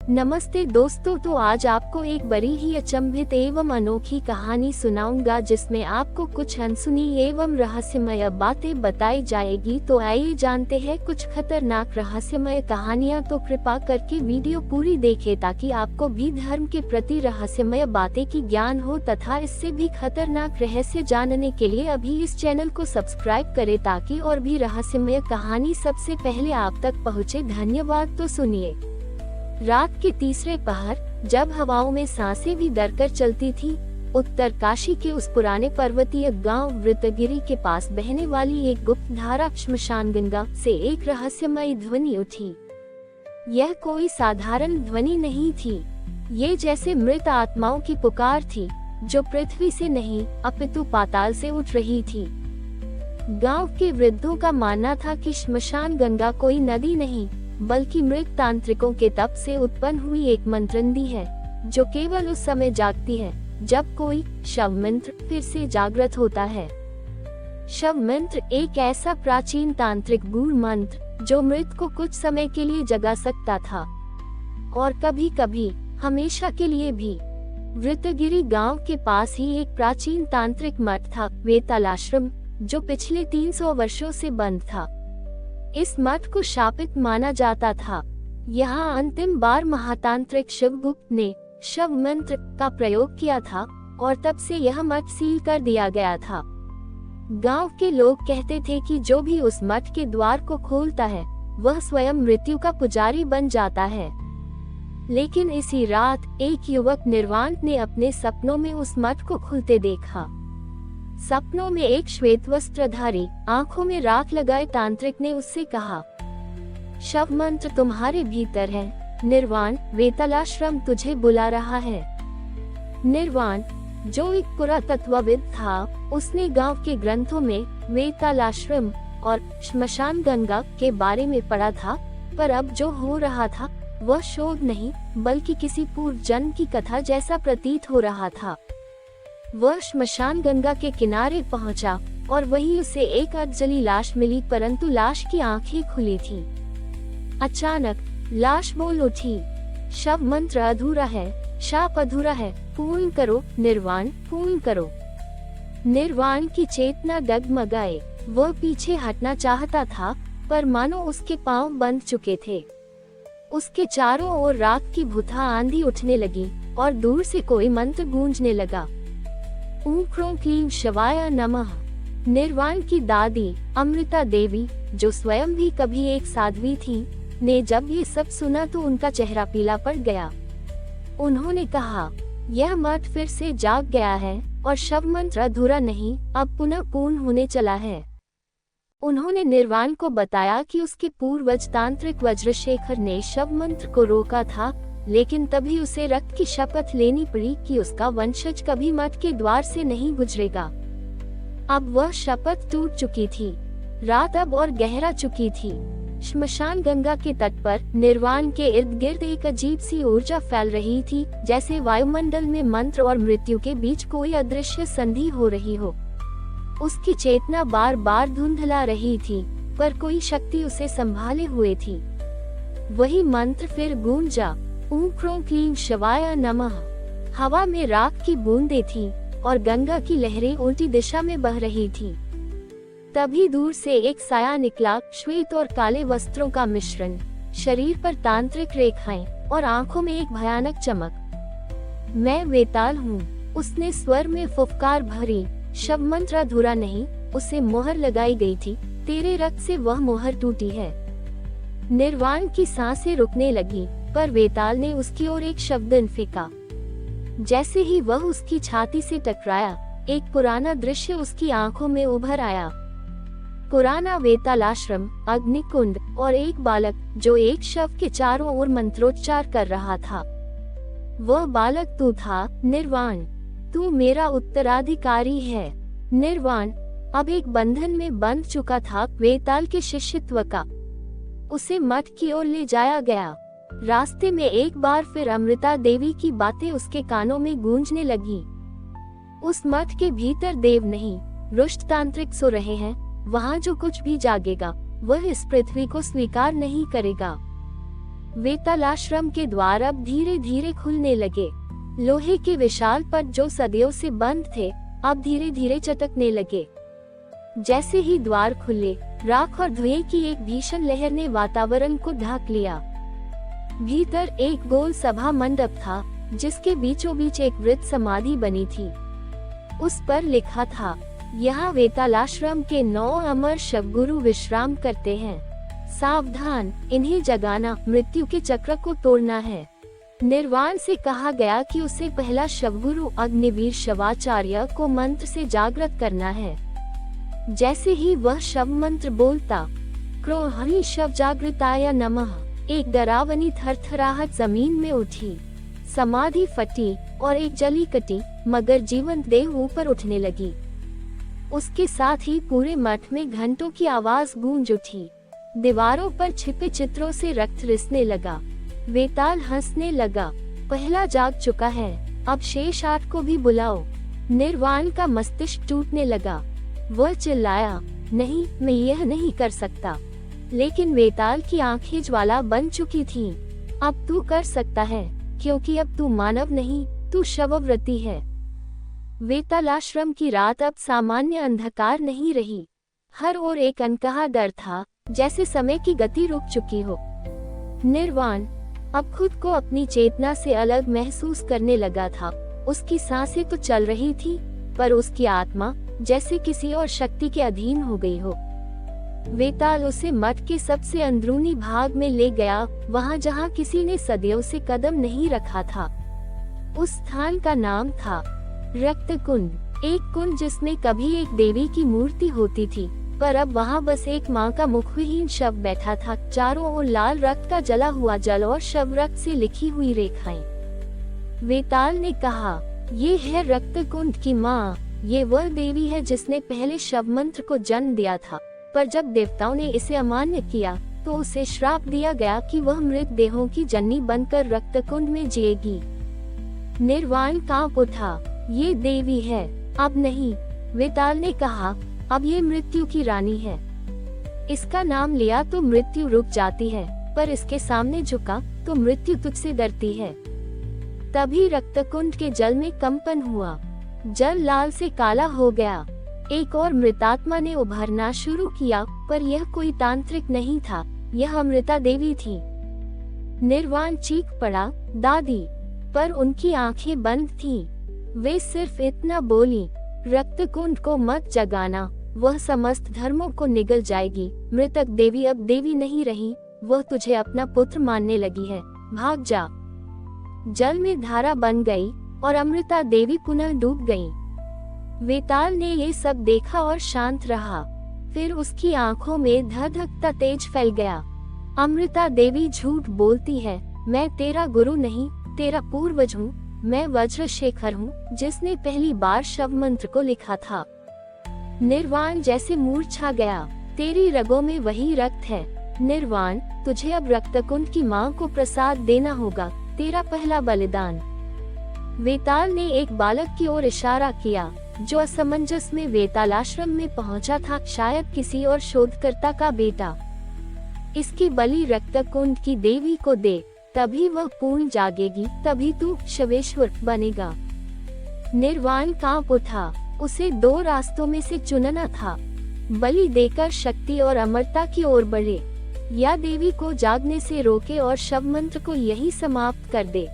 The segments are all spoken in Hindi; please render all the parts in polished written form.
नमस्ते दोस्तों, तो आज आपको एक बड़ी ही अचंभित एवं अनोखी कहानी सुनाऊंगा जिसमें आपको कुछ अनसुनी एवं रहस्यमय बातें बताई जाएगी। तो आइए जानते हैं कुछ खतरनाक रहस्यमय कहानियां। तो कृपा करके वीडियो पूरी देखें ताकि आपको भी धर्म के प्रति रहस्यमय बातें की ज्ञान हो तथा इससे भी खतरनाक रहस्य जानने के लिए अभी इस चैनल को सब्सक्राइब करें ताकि और भी रहस्यमय कहानी सबसे पहले आप तक पहुँचे। धन्यवाद। तो सुनिए। रात के तीसरे पहर, जब हवाओं में सांसें भी दरकर चलती थी, उत्तरकाशी के उस पुराने पर्वतीय गांव वृत्तगिरी के पास बहने वाली एक गुप्त धारा श्मशान गंगा से एक रहस्यमय ध्वनि उठी। यह कोई साधारण ध्वनि नहीं थी, ये जैसे मृत आत्माओं की पुकार थी जो पृथ्वी से नहीं अपितु पाताल से उठ रही थी। गांव के वृद्धों का मानना था कि श्मशान गंगा कोई नदी नहीं बल्कि मृत तांत्रिकों के तप से उत्पन्न हुई एक मंत्रंदी है जो केवल उस समय जागती है जब कोई शव मंत्र फिर से जागृत होता है। शव मंत्र एक ऐसा प्राचीन तांत्रिक गूढ़ मंत्र जो मृत को कुछ समय के लिए जगा सकता था और कभी कभी हमेशा के लिए भी। वृत्तगिरी गांव के पास ही एक प्राचीन तांत्रिक मठ था, वेतालाश्रम, जो पिछले 300 वर्षों से बंद था। इस मठ को शापित माना जाता था। यहाँ अंतिम बार महातांत्रिक शिवगुप्त ने शव मंत्र का प्रयोग किया था और तब से यह मठ सील कर दिया गया था। गांव के लोग कहते थे कि जो भी उस मठ के द्वार को खोलता है वह स्वयं मृत्यु का पुजारी बन जाता है। लेकिन इसी रात एक युवक निर्वाण ने अपने सपनों में उस मठ को खुलते देखा। सपनों में एक श्वेत वस्त्रधारी, आंखों में राख लगाए तांत्रिक ने उससे कहा, शव मंत्र तुम्हारे भीतर है, निर्वाण, वेतालाश्रम तुझे बुला रहा है। निर्वाण, जो एक पुरातत्वविद था, उसने गांव के ग्रंथों में वेतालाश्रम और श्मशान गंगा के बारे में पढ़ा था, पर अब जो हो रहा था वह शोध नहीं बल्कि किसी पूर्व जन्म की कथा जैसा प्रतीत हो रहा था। वह श्मशान गंगा के किनारे पहुंचा और वहीं उसे एक अर्धजली लाश मिली, परंतु लाश की आंखें खुली थीं। अचानक लाश बोल उठी, शव मंत्र अधूरा है, शाप अधूरा है, पूर्ण करो निर्वाण, पूर्ण करो। निर्वाण की चेतना डगमगाए। वह पीछे हटना चाहता था पर मानो उसके पांव बंध चुके थे। उसके चारों ओर राख की भुथा आंधी उठने लगी और दूर से कोई मंत्र गूंजने लगा। ॐ ह्रौं क्लीं शिवाय नमः। निर्वाण की दादी अमृता देवी, जो स्वयं भी कभी एक साध्वी थी, ने जब ये सब सुना तो उनका चेहरा पीला पड़ गया। उन्होंने कहा, यह मठ फिर से जाग गया है और शव मंत्र अधूरा नहीं, अब पुनः पूर्ण होने चला है। उन्होंने निर्वाण को बताया कि उसके पूर्वज तांत्रिक वज्रशेखर ने शव मंत्र को रोका था, लेकिन तभी उसे रक्त की शपथ लेनी पड़ी कि उसका वंशज कभी मठ के द्वार से नहीं गुजरेगा। अब वह शपथ टूट चुकी थी। रात अब और गहरा चुकी थी। श्मशान गंगा के तट पर निर्वाण के इर्द गिर्द एक अजीब सी ऊर्जा फैल रही थी, जैसे वायुमंडल में मंत्र और मृत्यु के बीच कोई अदृश्य संधि हो रही हो। उसकी चेतना बार बार धुंधला रही थी, पर कोई शक्ति उसे संभाले हुए थी। वही मंत्र फिर गूंजा, ॐ ह्रौं क्लीं शिवाय नमः। हवा में राख की बूंदें थीं और गंगा की लहरें उल्टी दिशा में बह रही थीं। तभी दूर से एक साया निकला, श्वेत और काले वस्त्रों का मिश्रण, शरीर पर तांत्रिक रेखाएं और आंखों में एक भयानक चमक। मैं वेताल हूँ, उसने स्वर में फुफकार भरी। शव मंत्र अधूरा नहीं, उसे मोहर लगाई गई थी, तेरे रक्त से वह मोहर टूटी है। निर्वाण की सांसें रुकने लगी, पर वेताल ने उसकी ओर एक शब्द फेंका। जैसे ही वह उसकी छाती से टकराया, एक पुराना दृश्य उसकी आंखों में उभर आया। पुराना वेतालाश्रम, अग्निकुंड और एक बालक जो एक शव के चारों ओर मंत्रोच्चार कर रहा था। वह बालक तू था, निर्वाण। तू मेरा उत्तराधिकारी है। निर्वाण अब एक बंधन में बंध चुका था, वेताल के शिष्यत्व का। उसे मठ की ओर ले जाया गया। रास्ते में एक बार फिर अमृता देवी की बातें उसके कानों में गूंजने लगी। उस मठ के भीतर देव नहीं, रुष्ट तांत्रिक सो रहे हैं। वहाँ जो कुछ भी जागेगा वह इस पृथ्वी को स्वीकार नहीं करेगा। वेतालाश्रम के द्वार अब धीरे धीरे खुलने लगे। लोहे के विशाल पट जो सदियों से बंद थे अब धीरे धीरे चटकने लगे। जैसे ही द्वार खुले, राख और धुएं की एक भीषण लहर ने वातावरण को ढक लिया। भीतर एक गोल सभा मंडप था जिसके बीचों बीच एक वृत्त समाधि बनी थी। उस पर लिखा था, यहाँ वेतालाश्रम के 9 अमर शवगुरु विश्राम करते हैं। सावधान, इन्हें जगाना, मृत्यु के चक्र को तोड़ना है। निर्वाण से कहा गया कि उसे पहला शवगुरु अग्निवीर शवाचार्य को मंत्र से जागृत करना है। जैसे ही वह शव मंत्र बोलता, क्रोहरी शव जागृताय नमः, एक डरावनी थरथराहट जमीन में उठी। समाधि फटी और एक जली कटी मगर जीवंत देह ऊपर उठने लगी। उसके साथ ही पूरे मठ में घंटों की आवाज गूंज उठी। दीवारों पर छिपे चित्रों से रक्त रिसने लगा। वेताल हंसने लगा, पहला जाग चुका है, अब शेष 8 को भी बुलाओ। निर्वाण का मस्तिष्क टूटने लगा। वह चिल्लाया, नहीं, मैं यह नहीं कर सकता। लेकिन वेताल की आंखें ज्वाला बन चुकी थीं। अब तू कर सकता है, क्योंकि अब तू मानव नहीं, तू शवव्रती है। वेतालाश्रम की रात अब सामान्य अंधकार नहीं रही। हर ओर एक अनकहा डर था, जैसे समय की गति रुक चुकी हो। निर्वाण अब खुद को अपनी चेतना से अलग महसूस करने लगा था। उसकी सांसें तो चल रही थी, पर उसकी आत्मा जैसे किसी और शक्ति के अधीन हो गई हो। वेताल उसे मठ के सबसे अंदरूनी भाग में ले गया, वहां जहां किसी ने सदियों से कदम नहीं रखा था। उस स्थान का नाम था रक्त कुंड, एक कुंड जिसमें कभी एक देवी की मूर्ति होती थी, पर अब वहां बस एक माँ का मुखविहीन शव बैठा था। चारों ओर लाल रक्त का जला हुआ जल और शव रक्त से लिखी हुई रेखाएं। वेताल ने कहा, ये है रक्त कुंड की माँ, ये वह देवी है जिसने पहले शव मंत्र को जन्म दिया था, पर जब देवताओं ने इसे अमान्य किया तो उसे श्राप दिया गया कि वह मृत देहों की जननी बनकर रक्त कुंड में जिएगी। निर्वाण कांप उठा, ये देवी है, अब नहीं। वेताल ने कहा, अब ये मृत्यु की रानी है। इसका नाम लिया तो मृत्यु रुक जाती है, पर इसके सामने झुका तो मृत्यु तुझसे डरती है। तभी रक्तकुंड के जल में कंपन हुआ। जल लाल से काला हो गया। एक और मृतात्मा ने उभरना शुरू किया, पर यह कोई तांत्रिक नहीं था, यह अमृता देवी थी। निर्वाण चीख पड़ा, दादी, पर उनकी आंखें बंद थीं। वे सिर्फ इतना बोली, रक्तकुंड को मत जगाना, वह समस्त धर्मों को निगल जाएगी। मृतक देवी अब देवी नहीं रही, वह तुझे अपना पुत्र मानने लगी है, भाग जा। जल में धारा बन गई और अमृता देवी पुनः डूब गई। वेताल ने ये सब देखा और शांत रहा। फिर उसकी आंखों में धधकता तेज फैल गया। अमृता देवी झूठ बोलती है, मैं तेरा गुरु नहीं, तेरा पूर्वज हूँ। मैं वज्रशेखर हूँ, जिसने पहली बार शव मंत्र को लिखा था। निर्वाण जैसे मूर्छा गया, तेरी रगों में वही रक्त है। निर्वाण, तुझे अब रक्तकुंड की माँ को प्रसाद देना होगा, तेरा पहला बलिदान। वेताल ने एक बालक की ओर इशारा किया, जो असमंजस में वेतालाश्रम में पहुंचा था, शायद किसी और शोधकर्ता का बेटा। इसकी बलि रक्तकुंड की देवी को दे, तभी वह पूर्ण जागेगी, तभी तू शवेश्वर बनेगा। निर्वाण कांप उठा। उसे 2 रास्तों में से चुनना था, बलि देकर शक्ति और अमरता की ओर बढ़े, या देवी को जागने से रोके और शव मंत्र को यही समाप्त कर दे।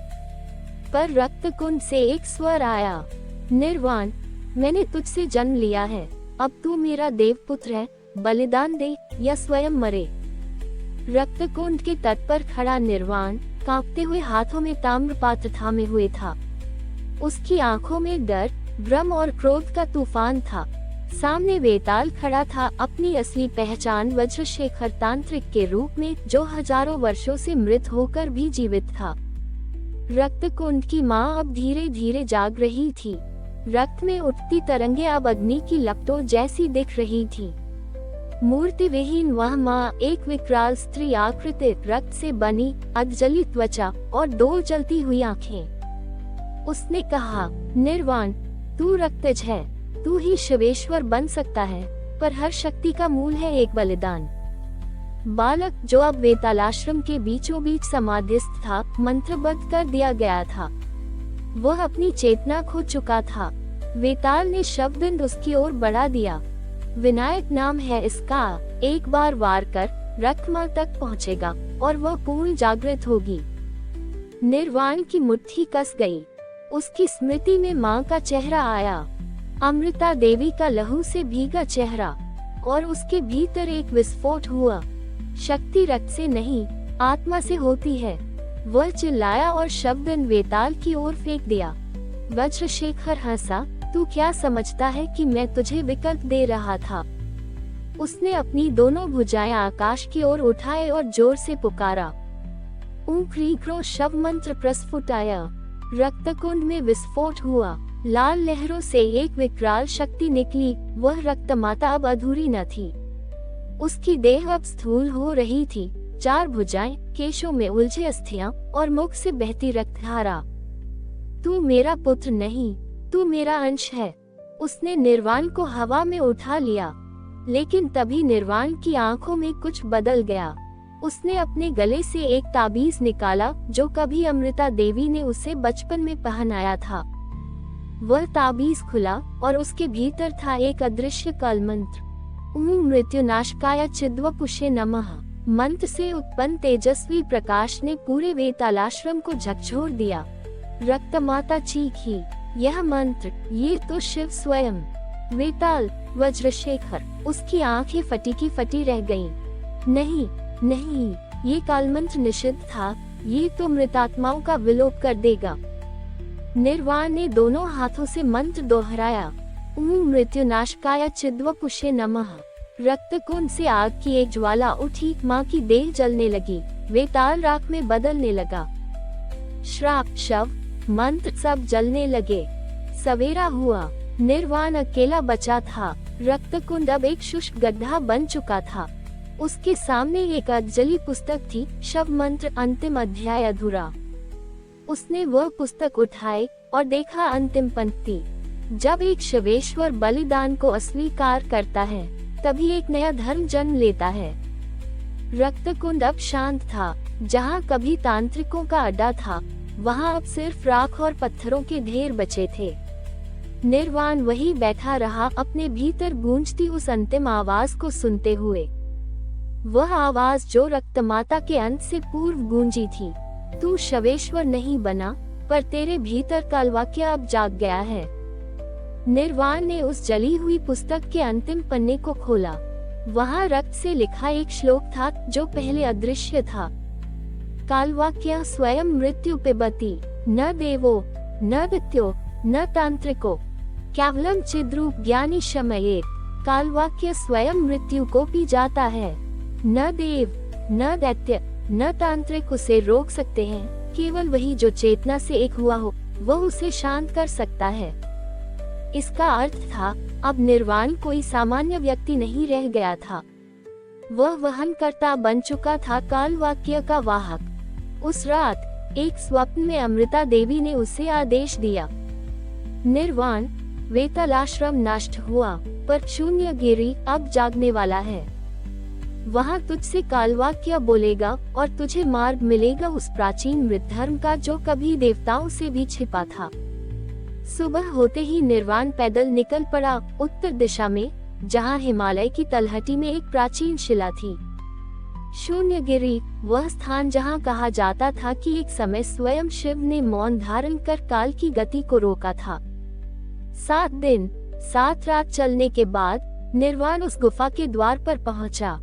पर रक्तकुंड से एक स्वर आया, निर्वाण, मैंने तुझसे जन्म लिया है, अब तू मेरा देवपुत्र है, बलिदान दे या स्वयं मरे। रक्तकुंड के तट पर खड़ा निर्वाण कांपते हुए हाथों में ताम्र पात्र थामे हुए था। उसकी आंखों में डर, भ्रम और क्रोध का तूफान था। सामने वेताल खड़ा था, अपनी असली पहचान वज्रशेखर तांत्रिक के रूप में, जो हजारों वर्षों से मृत होकर भी जीवित था। रक्तकुंड की माँ अब धीरे धीरे जाग रही थी। रक्त में उठती तरंगे अब अग्नि की लपटों जैसी दिख रही थी। मूर्ति विहीन वह माँ एक विकराल स्त्री आकृति, रक्त से बनी, अधजली त्वचा और 2 जलती हुई आंखें। उसने कहा, निर्वाण, तू रक्तज है, तू ही शिवेश्वर बन सकता है, पर हर शक्ति का मूल है एक बलिदान। बालक, जो अब वेतालाश्रम के बीचों बीच समाधिस्थ था, मंत्रबद्ध कर दिया गया था। वह अपनी चेतना खो चुका था। वेताल ने शब्दंड उसकी ओर बढ़ा दिया। विनायक नाम है इसका, एक बार वार कर रक्तमाल तक पहुँचेगा और वह पूर्ण जागृत होगी। निर्वाण की मुट्ठी कस गई। उसकी स्मृति में माँ का चेहरा आया, अमृता देवी का लहू से भीगा चेहरा, और उसके भीतर एक विस्फोट हुआ। शक्ति रक्त से नहीं, आत्मा से होती है। वह चिल्लाया और शब्दन वेताल की ओर फेंक दिया। वज्रशेखर हंसा, तू क्या समझता है कि मैं तुझे विकल्प दे रहा था? उसने अपनी दोनों भुजाएं आकाश की ओर उठाए और जोर से पुकारा। ऊंक्रीक्रो शव मंत्र प्रस्फुटाया। रक्तकुंड में विस्फोट हुआ। लाल लहरों से एक विकराल शक्ति निकली। वह रक्तमाता अब अधूरी न थी। उसकी देह अब स्थूल हो रही थी। 4 भुजाएं, केशों में उलझे अस्थियां और मुख से बहती रक्तधारा। तू मेरा पुत्र नहीं, तू मेरा अंश है। उसने निर्वाण को हवा में उठा लिया, लेकिन तभी निर्वाण की आंखों में कुछ बदल गया। उसने अपने गले से एक ताबीज निकाला जो कभी अमृता देवी ने उसे बचपन में पहनाया था। वह ताबीज खुला और उसके भीतर था एक अदृश्य कल मंत्र। ऊं मृत्युनाशकाय चिद्वपुषे नमः। मंत्र से उत्पन्न तेजस्वी प्रकाश ने पूरे वेतालाश्रम को झकझोर दिया। रक्तमाता चीखी, यह मंत्र, ये तो शिव स्वयं। वेताल, वज्रशेखर, उसकी आंखें फटी की फटी रह गईं। नहीं, नहीं, ये कालमंत्र निषिद्ध था। ये तो मृतात्माओं का विलोप कर देगा। निर्वाण ने दोनों हाथों से मंत्र दोहराया। ऊं मृत्युनाशकाय चिद्वपुषे नमः। रक्तकुंड से आग की एक ज्वाला उठी। माँ की देह जलने लगी। वेताल राख में बदलने लगा। श्राप, शव, मंत्र सब जलने लगे। सवेरा हुआ। निर्वाण अकेला बचा था। रक्तकुंड अब एक शुष्क गड्ढा बन चुका था। उसके सामने एक अधजली पुस्तक थी, शव मंत्र अंतिम अध्याय अधूरा। उसने वह पुस्तक उठाई और देखा अंतिम पंक्ति। जब एक शिवेश्वर बलिदान को अस्वीकार करता है, तभी एक नया धर्म जन्म लेता है। रक्तकुंड अब शांत था। जहाँ कभी तांत्रिकों का अड्डा था, वहाँ अब सिर्फ राख और पत्थरों के ढेर बचे थे। निर्वाण वही बैठा रहा, अपने भीतर गूंजती उस अंतिम आवाज को सुनते हुए। वह आवाज जो रक्तमाता के अंत से पूर्व गूंजी थी। तू शवेश्वर नहीं बना, पर तेरे भीतर कालवाक्य अब जाग गया है। निर्वाण ने उस जली हुई पुस्तक के अंतिम पन्ने को खोला। वहाँ रक्त से लिखा एक श्लोक था जो पहले अदृश्य था। कालवाक्य स्वयं मृत्यु पिबति, न देवो, न दैत्यो, न तांत्रिको, केवलम चिद्रूप ज्ञानी शमयेत। कालवाक्य स्वयं मृत्यु को पी जाता है। न देव, न दैत्य, न तांत्रिक उसे रोक सकते हैं। केवल वही जो चेतना से एक हुआ हो, वह उसे शांत कर सकता है। इसका अर्थ था, अब निर्वाण कोई सामान्य व्यक्ति नहीं रह गया था। वह वहनकर्ता बन चुका था, कालवाक्य का वाहक। उस रात एक स्वप्न में अमृता देवी ने उसे आदेश दिया, निर्वाण, वेतालाश्रम नष्ट हुआ, पर शून्यगिरी अब जागने वाला है। वहाँ तुझसे कालवाक्य बोलेगा और तुझे मार्ग मिलेगा उस प्राचीन मृत धर्म का जो कभी देवताओं से भी छिपा था। सुबह होते ही निर्वाण पैदल निकल पड़ा उत्तर दिशा में, जहाँ हिमालय की तलहटी में एक प्राचीन शिला थी। शून्यगिरी, वह स्थान जहाँ कहा जाता था कि एक समय स्वयं शिव ने मौन धारण कर काल की गति को रोका था। 7 दिन 7 रात चलने के बाद निर्वाण उस गुफा के द्वार पर पहुंचा।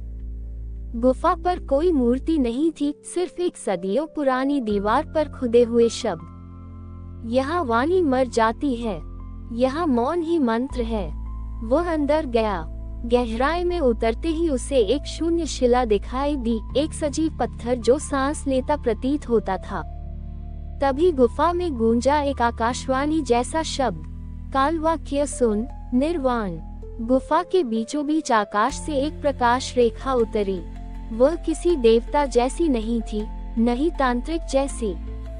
गुफा पर कोई मूर्ति नहीं थी, सिर्फ एक सदियों पुरानी दीवार पर खुदे हुए शब्द। यहाँ वाणी मर जाती है, यहाँ मौन ही मंत्र है। वह अंदर गया। गहराई में उतरते ही उसे एक शून्य शिला दिखाई दी, एक सजीव पत्थर जो सांस लेता प्रतीत होता था। तभी गुफा में गूंजा एक आकाशवाणी जैसा शब्द, कालवाक्य सुन निर्वाण। गुफा के बीचों बीच आकाश से एक प्रकाश रेखा उतरी। वह किसी देवता जैसी नहीं थी, न ही तांत्रिक जैसी।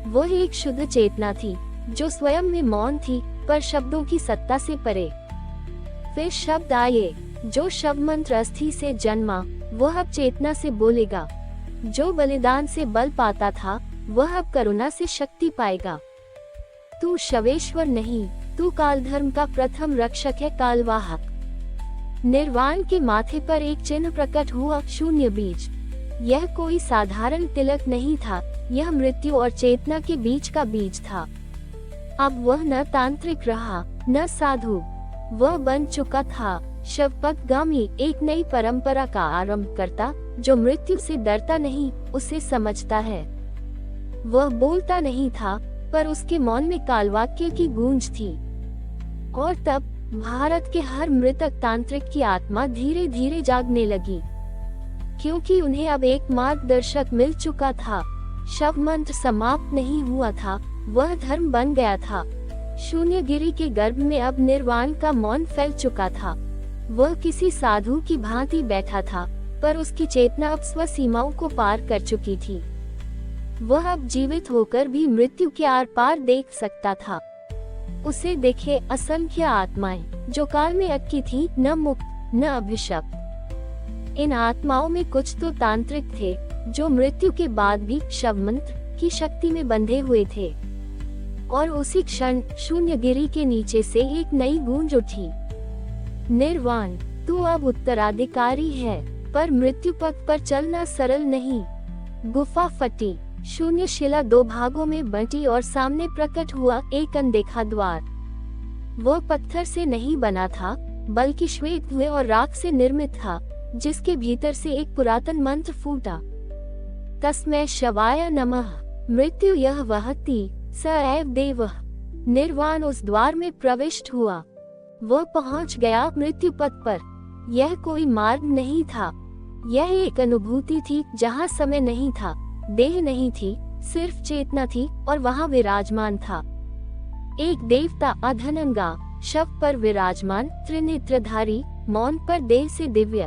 वह एक शुद्ध चेतना थी जो स्वयं में मौन थी, पर शब्दों की सत्ता से परे। फिर शब्द आए, जो शब्द मंत्र अस्थि से जन्मा, वह अब चेतना से बोलेगा। जो बलिदान से बल पाता था, वह अब करुणा से शक्ति पाएगा। तू शवेश्वर नहीं, तू कालधर्म का प्रथम रक्षक है, कालवाहक। निर्वाण के माथे पर एक चिन्ह प्रकट हुआ, शून्य बीज। यह कोई साधारण तिलक नहीं था, यह मृत्यु और चेतना के बीच का बीज था। अब वह न तांत्रिक रहा, न साधु, वह बन चुका था शवपथगामी, एक नई परंपरा का आरंभ करता, जो मृत्यु से डरता नहीं, उसे समझता है। वह बोलता नहीं था, पर उसके मौन में कालवाक्य की गूंज थी। और तब भारत के हर मृतक तांत्रिक की आत्मा धीरे धीरे जागने लगी, क्योंकि उन्हें अब एक मार्गदर्शक मिल चुका था। शव मंत्र समाप्त नहीं हुआ था, वह धर्म बन गया था। शून्यगिरी के गर्भ में अब निर्वाण का मौन फैल चुका था। वह किसी साधु की भांति बैठा था, पर उसकी चेतना अब स्व सीमाओं को पार कर चुकी थी। वह अब जीवित होकर भी मृत्यु के आर पार देख सकता था। उसे देखे असंख्य आत्माएं, जो काल में अटकी थी, न मुक्त न अभिशप्त। इन आत्माओं में कुछ तो तांत्रिक थे, जो मृत्यु के बाद भी शव मंत्र की शक्ति में बंधे हुए थे। और उसी क्षण शून्यगिरी के नीचे से एक नई गूंज उठी, निर्वाण, तू अब उत्तराधिकारी है, पर मृत्यु पथ पर चलना सरल नहीं। गुफा फटी, शून्य शिला दो भागों में बंटी और सामने प्रकट हुआ एक अनदेखा द्वार। वह पत्थर से नहीं बना था, बल्कि श्वेत हुए और राख से निर्मित था, जिसके भीतर से एक पुरातन मंत्र फूटा, तस्मै शवाय नमः। मृत्यु यह वहति स एव देवः। निर्वाण उस द्वार में प्रविष्ट हुआ। वह पहुंच गया मृत्यु पथ पर। यह कोई मार्ग नहीं था, यह एक अनुभूति थी, जहाँ समय नहीं था, देह नहीं थी, सिर्फ चेतना थी, और वहाँ विराजमान था एक देवता, अधनंगा, शव पर विराजमान, त्रिनेत्रधारी, मौन पर देह से दिव्य।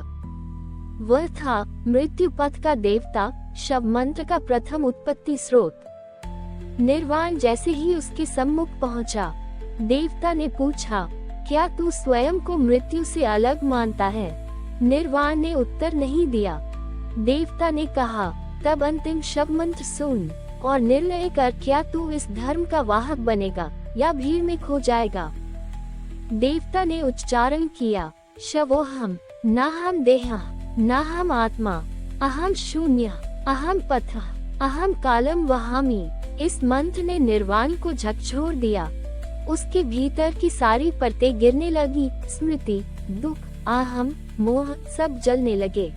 वह था मृत्यु पथ का देवता, शव मंत्र का प्रथम उत्पत्ति स्रोत। निर्वाण जैसे ही उसके सम्मुख पहुंचा, देवता ने पूछा, क्या तू स्वयं को मृत्यु से अलग मानता है? निर्वाण ने उत्तर नहीं दिया। देवता ने कहा, तब अंतिम शव मंत्र सुन और निर्णय कर, क्या तू इस धर्म का वाहक बनेगा या भीड़ में खो जाएगा। देवता ने उच्चारण किया, शवोहम, नाहम देह, नाहम आत्मा, अहम शून्य, अहम पथ, अहम कालम वहामि। इस मंत्र ने निर्वाण को झकझोर दिया। उसके भीतर की सारी परतें गिरने लगी, स्मृति, दुख, आहम, मोह सब जलने लगे।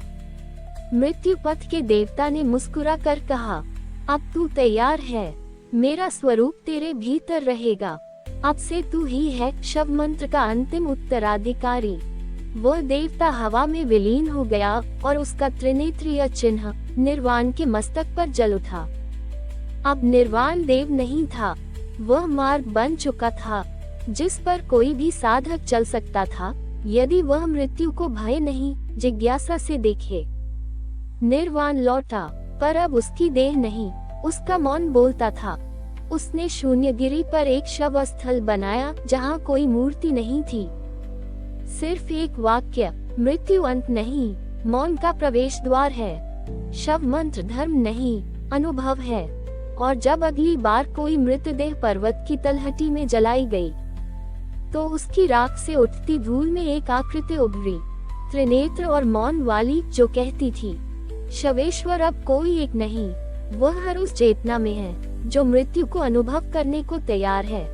मृत्यु पथ के देवता ने मुस्कुरा कर कहा, अब तू तैयार है, मेरा स्वरूप तेरे भीतर रहेगा। अब से तू ही है शव मंत्र का अंतिम उत्तराधिकारी। वह देवता हवा में विलीन हो गया और उसका त्रिनेत्रीय चिन्ह निर्वाण के मस्तक पर जल उठा। अब निर्वाण देव नहीं था, वह मार्ग बन चुका था, जिस पर कोई भी साधक चल सकता था, यदि वह मृत्यु को भय नहीं, जिज्ञासा से देखे। निर्वाण लौटा, पर अब उसकी देह नहीं, उसका मौन बोलता था। उसने शून्यगिरी पर एक शव स्थल बनाया, जहाँ कोई मूर्ति नहीं थी, सिर्फ एक वाक्य, मृत्यु अंत नहीं, मौन का प्रवेश द्वार है। शव मंत्र धर्म नहीं, अनुभव है। और जब अगली बार कोई मृतदेह पर्वत की तलहटी में जलाई गई, तो उसकी राख से उठती धूल में एक आकृति उभरी, त्रिनेत्र और मौन वाली, जो कहती थी, शवेश्वर अब कोई एक नहीं, वह हर उस चेतना में है, जो मृत्यु को अनुभव करने को तैयार है।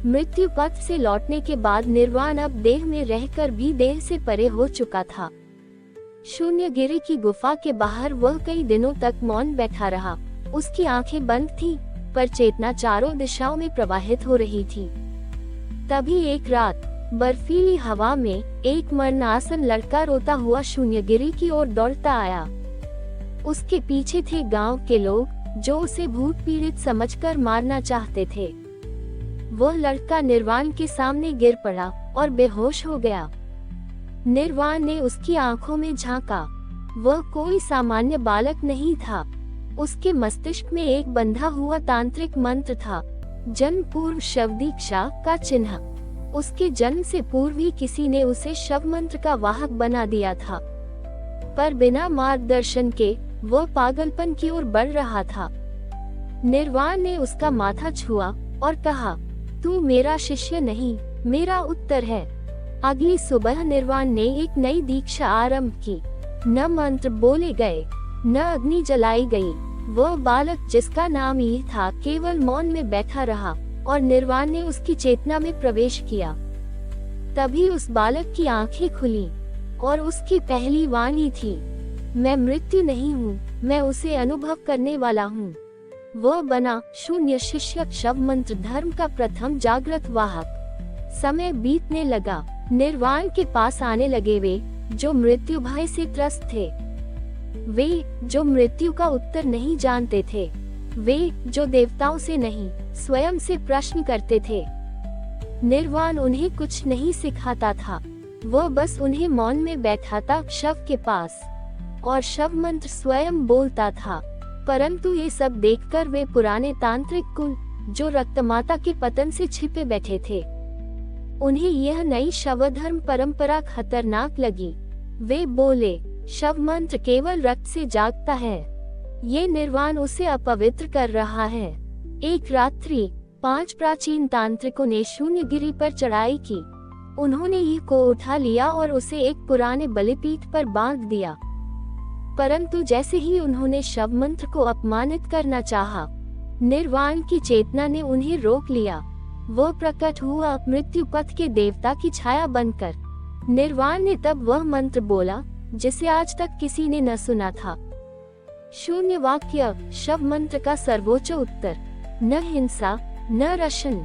मृत्यु पथ से लौटने के बाद निर्वाण अब देह में रहकर भी देह से परे हो चुका था। शून्यगिरी की गुफा के बाहर वह कई दिनों तक मौन बैठा रहा। उसकी आंखें बंद थीं, पर चेतना चारों दिशाओं में प्रवाहित हो रही थी। तभी एक रात बर्फीली हवा में एक मरणासन लड़का रोता हुआ शून्यगिरी की ओर दौड़ता आया। उसके पीछे थे गांव के लोग, जो उसे भूत पीड़ित समझकर मारना चाहते थे। वह लड़का निर्वाण के सामने गिर पड़ा और बेहोश हो गया। निर्वाण ने उसकी आंखों में झांका। वह कोई सामान्य बालक नहीं था। उसके मस्तिष्क में एक बंधा हुआ तांत्रिक मंत्र था, जन्म पूर्व शव दीक्षा का चिन्ह। उसके जन्म से पूर्व ही किसी ने उसे शव मंत्र का वाहक बना दिया था। पर बिना मार्गदर्शन के वह पागलपन की ओर बढ़ रहा था। निर्वाण ने उसका माथा छुआ और कहा, तू मेरा शिष्य नहीं, मेरा उत्तर है। अगली सुबह निर्वाण ने एक नई दीक्षा आरंभ की। न मंत्र बोले गए, न अग्नि जलाई गई। वह बालक जिसका नाम ईह था केवल मौन में बैठा रहा और निर्वाण ने उसकी चेतना में प्रवेश किया। तभी उस बालक की आंखें खुली और उसकी पहली वाणी थी, मैं मृत्यु नहीं हूँ, मैं उसे अनुभव करने वाला हूँ। वह बना शून्य शिष्य, शव मंत्र धर्म का प्रथम जागृत वाहक। समय बीतने लगा। निर्वाण के पास आने लगे वे जो मृत्यु भय से त्रस्त थे, वे जो मृत्यु का उत्तर नहीं जानते थे, वे जो देवताओं से नहीं स्वयं से प्रश्न करते थे। निर्वाण उन्हें कुछ नहीं सिखाता था, वह बस उन्हें मौन में बैठाता शव के पास और शव मंत्र स्वयं बोलता था। परंतु ये सब देखकर वे पुराने तांत्रिक कुल जो रक्तमाता के पतन से छिपे बैठे थे, उन्हें यह नई शवधर्म परंपरा खतरनाक लगी। वे बोले, शव मंत्र केवल रक्त से जागता है, ये निर्वाण उसे अपवित्र कर रहा है। एक रात्रि 5 प्राचीन तांत्रिकों ने शून्यगिरी पर चढ़ाई की। उन्होंने ईह को उठा लिया और उसे एक पुराने बलिपीठ पर बांध दिया। परंतु जैसे ही उन्होंने शव मंत्र को अपमानित करना चाहा, निर्वाण की चेतना ने उन्हें रोक लिया। वह प्रकट हुआ मृत्यु पथ के देवता की छाया बनकर। निर्वाण ने तब वह मंत्र बोला जिसे आज तक किसी ने न सुना था। शून्य वाक्य, शव मंत्र का सर्वोच्च उत्तर। न हिंसा, न रशन,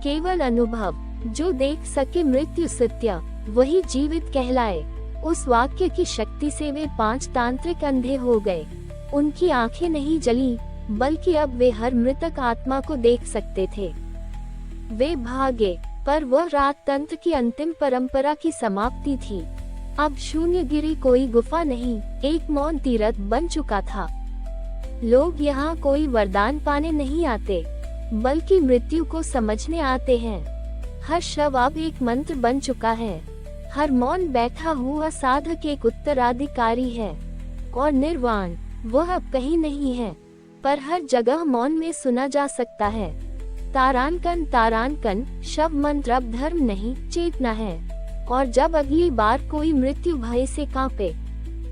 केवल अनुभव। जो देख सके मृत्यु सत्य, वही जीवित कहलाए। उस वाक्य की शक्ति से वे 5 तांत्रिक अंधे हो गए। उनकी आंखें नहीं जली, बल्कि अब वे हर मृतक आत्मा को देख सकते थे। वे भागे, पर वह रात तंत्र की अंतिम परंपरा की समाप्ति थी। अब शून्यगिरी कोई गुफा नहीं, एक मौन तीर्थ बन चुका था। लोग यहाँ कोई वरदान पाने नहीं आते, बल्कि मृत्यु को समझने आते हैं। हर शव अब एक मंत्र बन चुका है। हर मौन बैठा हुआ साधक एक उत्तराधिकारी है। और निर्वाण, वह अब कहीं नहीं है, पर हर जगह मौन में सुना जा सकता है। तारांकन तारांकन, शव मंत्र अब धर्म नहीं, चेतना है। और जब अगली बार कोई मृत्यु भय से कांपे,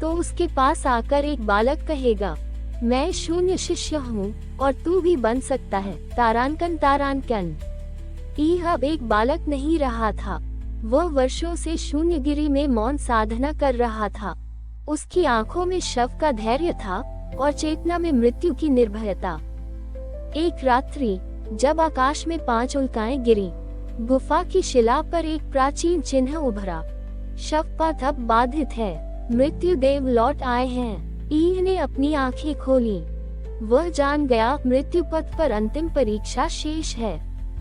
तो उसके पास आकर एक बालक कहेगा, मैं शून्य शिष्य हूँ और तू भी बन सकता है। तारांकन तारांकन। ईह अब एक बालक नहीं रहा था, वह वर्षों से शून्यगिरी में मौन साधना कर रहा था। उसकी आंखों में शव का धैर्य था और चेतना में मृत्यु की निर्भयता। एक रात्रि जब आकाश में 5 उल्काएं गिरी, गुफा की शिला पर एक प्राचीन चिन्ह उभरा। शव पथ अब बाधित है, मृत्यु देव लौट आए हैं। ईह ने अपनी आंखें खोली। वह जान गया मृत्यु पथ पर अंतिम परीक्षा शेष है।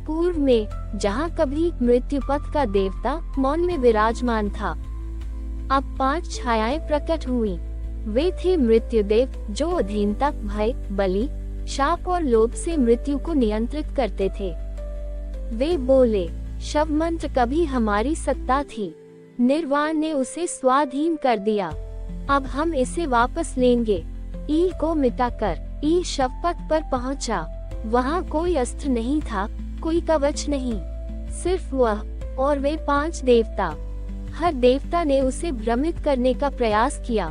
पूर्व में जहाँ कभी मृत्यु पथ का देवता मौन में विराजमान था, अब 5 छायाएं प्रकट हुई। वे थे मृत्युदेव जो अधीनता, भय, बलि, शाप और लोभ से मृत्यु को नियंत्रित करते थे। वे बोले, शव मंत्र कभी हमारी सत्ता थी, निर्वाण ने उसे स्वाधीन कर दिया, अब हम इसे वापस लेंगे। ईह को मिटाकर ईह शवपथ पर पहुंचा। वहाँ कोई अस्त्र नहीं था, कोई कवच नहीं, सिर्फ वह और वे 5 देवता। हर देवता ने उसे भ्रमित करने का प्रयास किया।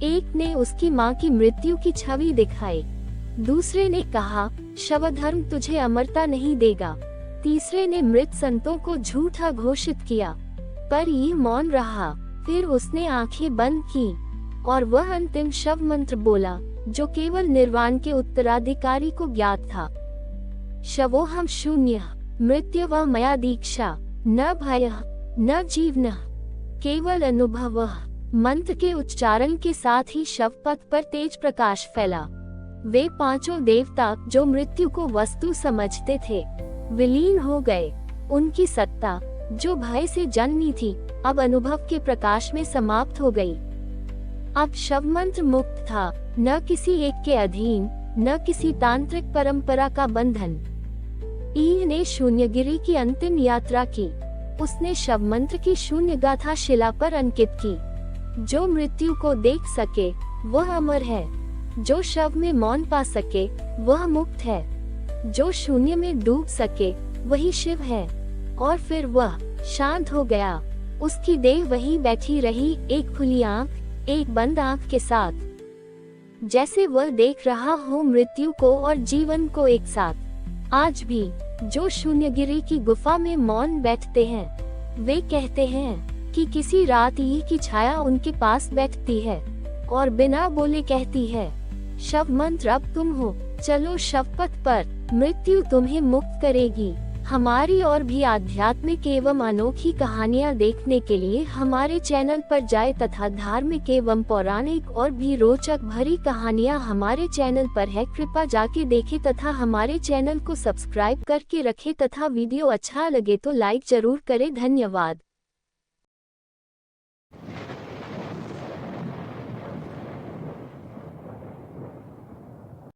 एक ने उसकी माँ की मृत्यु की छवि दिखाई, दूसरे ने कहा, शवधर्म तुझे अमरता नहीं देगा। तीसरे ने मृत संतों को झूठा घोषित किया, पर यह मौन रहा। फिर उसने आंखें बंद की और वह अंतिम शव मंत्र बोला जो केवल निर्वाण के उत्तराधिकारी को ज्ञात था। शवोहम शून्य मृत्यु मया दीक्षा, न भय न जीवन, केवल अनुभव। मंत्र के उच्चारण के साथ ही शव पथ पर तेज प्रकाश फैला। वे 5 देवता जो मृत्यु को वस्तु समझते थे, विलीन हो गए। उनकी सत्ता जो भय से जन्मी थी, अब अनुभव के प्रकाश में समाप्त हो गई। अब शव मंत्र मुक्त था, न किसी एक के अधीन, न किसी तांत्रिक परंपरा का बंधन। ईह ने शून्यगिरी की अंतिम यात्रा की। उसने शव मंत्र की शून्य गाथा शिला पर अंकित की। जो मृत्यु को देख सके वह अमर है, जो शव में मौन पा सके वह मुक्त है, जो शून्य में डूब सके वही शिव है। और फिर वह शांत हो गया। उसकी देह वहीं बैठी रही, एक खुली आंख, एक बंद आंख के साथ, जैसे वह देख रहा हो मृत्यु को और जीवन को एक साथ। आज भी जो शून्यगिरी की गुफा में मौन बैठते हैं, वे कहते हैं कि किसी रात ही की छाया उनके पास बैठती है और बिना बोले कहती है, शव मंत्र अब तुम हो, चलो शव पथ पर, मृत्यु तुम्हें मुक्त करेगी। हमारी और भी आध्यात्मिक एवं अनोखी कहानियाँ देखने के लिए हमारे चैनल पर जाएं तथा धार्मिक एवं पौराणिक और भी रोचक भरी कहानियाँ हमारे चैनल पर है, कृपया जाके देखें तथा हमारे चैनल को सब्सक्राइब करके रखें तथा वीडियो अच्छा लगे तो लाइक जरूर करें। धन्यवाद।